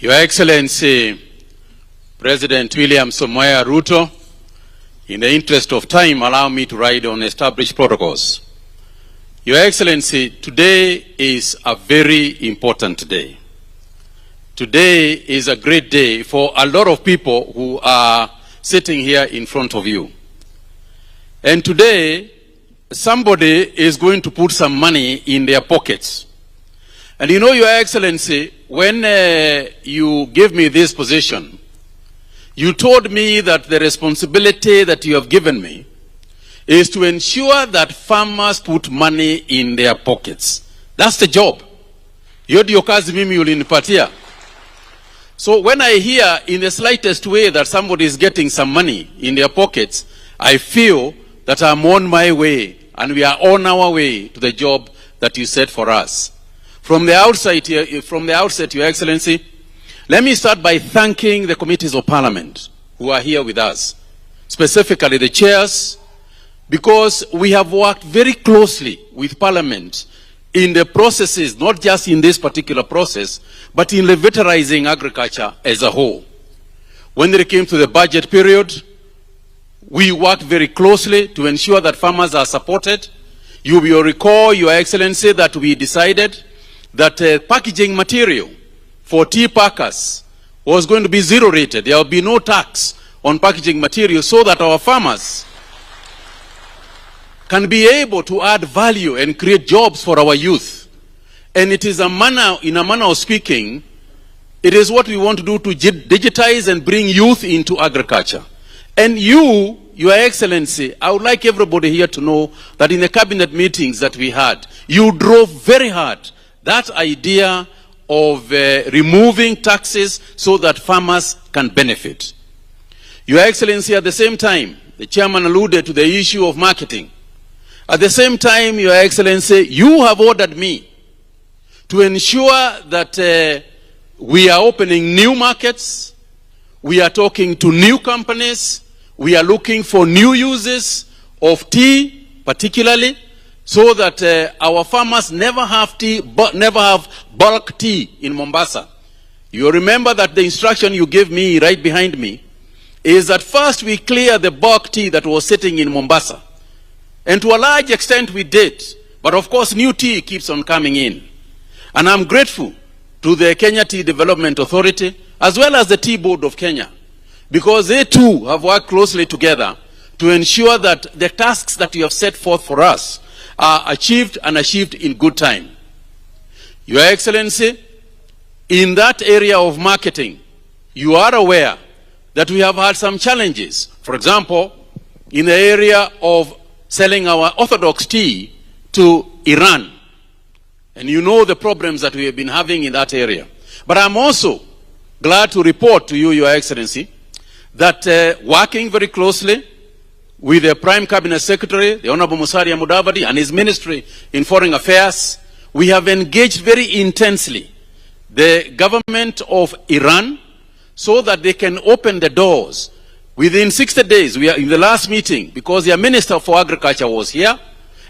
Your Excellency, President William Samoei Ruto, in the interest of time, allow me to ride on established protocols. Your Excellency, today is a very important day. Today is a great day for a lot of people who are sitting here in front of you. And today, somebody is going to put some money in their pockets. And you know, Your Excellency, when you gave me this position, you told me that the responsibility that you have given me is to ensure that farmers put money in their pockets. That's the job. Hiyo ndio kazi mimi ulinipatia. So when I hear in the slightest way that somebody is getting some money in their pockets, I feel that I'm on my way and we are on our way to the job that you set for us. From the outset, Your Excellency, let me start by thanking the committees of Parliament who are here with us, specifically the chairs, because we have worked very closely with Parliament in the processes, not just in this particular process, but in revitalizing agriculture as a whole. When it came to the budget period, we worked very closely to ensure that farmers are supported. You will recall, Your Excellency, that we decided that packaging material for tea packers was going to be zero rated. There will be no tax on packaging material so that our farmers can be able to add value and create jobs for our youth. And it is in a manner of speaking, it is what we want to do to digitize and bring youth into agriculture. And you, Your Excellency, I would like everybody here to know that in the cabinet meetings that we had, you drove very hard that idea of removing taxes so that farmers can benefit. Your Excellency, at the same time, the chairman alluded to the issue of marketing. At the same time, Your Excellency, you have ordered me to ensure that we are opening new markets, we are talking to new companies, we are looking for new uses of tea, particularly, so that our farmers never have bulk tea in Mombasa. You remember that the instruction you gave me right behind me is that first we clear the bulk tea that was sitting in Mombasa. And to a large extent we did. But of course new tea keeps on coming in. And I'm grateful to the Kenya Tea Development Authority as well as the Tea Board of Kenya, because they too have worked closely together to ensure that the tasks that you have set forth for us are achieved and achieved in good time. Your Excellency, in that area of marketing, you are aware that we have had some challenges. For example, in the area of selling our orthodox tea to Iran. And you know the problems that we have been having in that area. But I'm also glad to report to you, Your Excellency, that working very closely with the Prime Cabinet Secretary, the Honorable Musalia Mudavadi, and his Ministry in Foreign Affairs, we have engaged very intensely the government of Iran so that they can open the doors. Within 60 days, we are in the last meeting, because their Minister for Agriculture was here,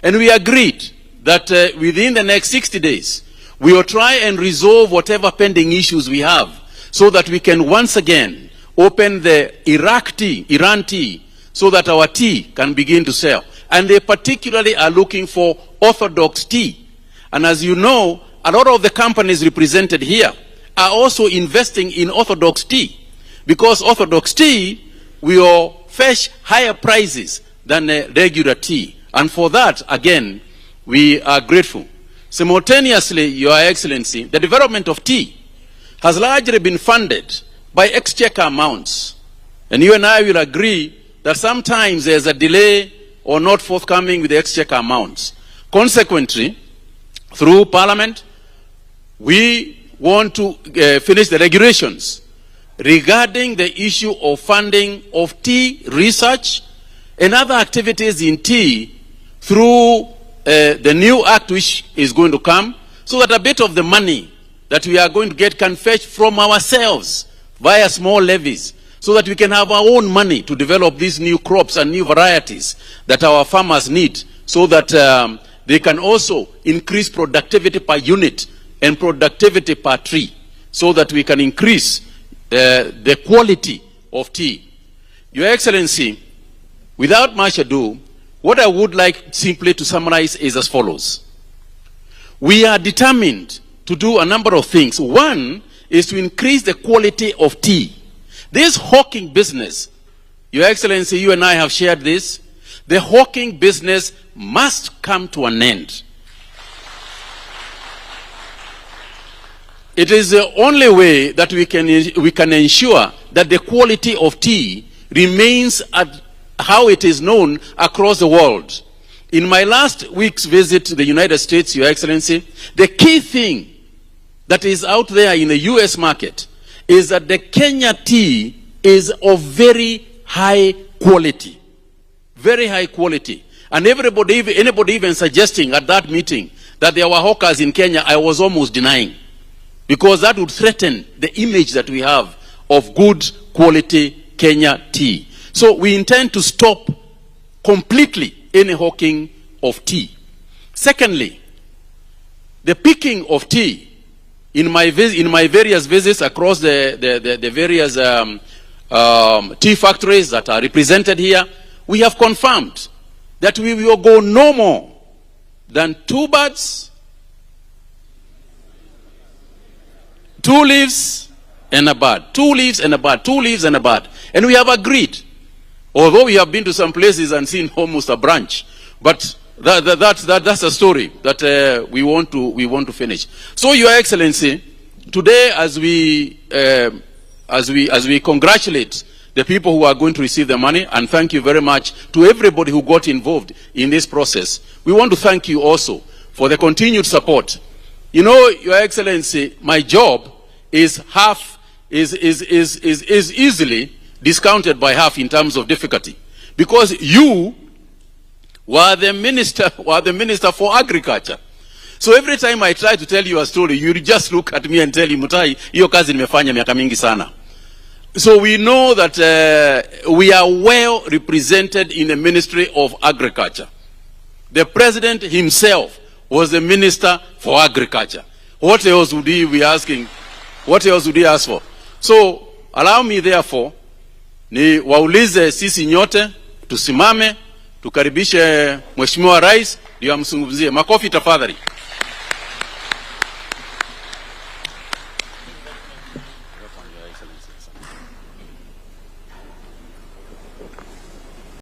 and we agreed that within the next 60 days, we will try and resolve whatever pending issues we have so that we can once again open the Iran tea, so that our tea can begin to sell. And they particularly are looking for orthodox tea. And as you know, a lot of the companies represented here are also investing in orthodox tea, because orthodox tea will fetch higher prices than regular tea. And for that, again, we are grateful. Simultaneously, Your Excellency, the development of tea has largely been funded by exchequer amounts. And you and I will agree that sometimes there's a delay or not forthcoming with the exchequer amounts. Consequently, through Parliament, we want to finish the regulations regarding the issue of funding of tea research and other activities in tea through the new act which is going to come, so that a bit of the money that we are going to get can fetch from ourselves via small levies, so that we can have our own money to develop these new crops and new varieties that our farmers need, so that they can also increase productivity per unit and productivity per tree. so that we can increase the quality of tea. Your Excellency, without much ado, what I would like simply to summarize is as follows. We are determined to do a number of things. One is to increase the quality of tea. This hawking business, Your Excellency, you and I have shared this. The hawking business must come to an end. It is the only way that we can ensure that the quality of tea remains at how it is known across the world. In my last week's visit to the United States, Your Excellency, the key thing that is out there in the US market is that the Kenya tea is of very high quality. Very high quality. And anybody even suggesting at that meeting that there were hawkers in Kenya, I was almost denying. Because that would threaten the image that we have of good quality Kenya tea. So we intend to stop completely any hawking of tea. Secondly, the picking of tea in my various visits across the various tea factories that are represented here, we have confirmed that we will go no more than 2 buds, 2 leaves and a bud, 2 leaves and a bud, 2 leaves and a bud. And we have agreed, although we have been to some places and seen almost a branch, but that's a story that we want to finish. So, Your Excellency, today as we congratulate the people who are going to receive the money, and thank you very much to everybody who got involved in this process, we want to thank you also for the continued support. You know, Your Excellency, my job is easily discounted by half in terms of difficulty, because you were the minister for agriculture. So every time I try to tell you a story, you just look at me and tell me, Mutahi, hiyo kazi nimefanya miaka mingi sana. So we know that we are well represented in the Ministry of Agriculture. The President himself was the Minister for Agriculture. What else would he be asking? What else would he ask for? So allow me therefore, ni waulize sisi nyote, tusimame, tukaribishe Mheshimiwa Rais, ndio amzungumzie. Makofi tafadhali.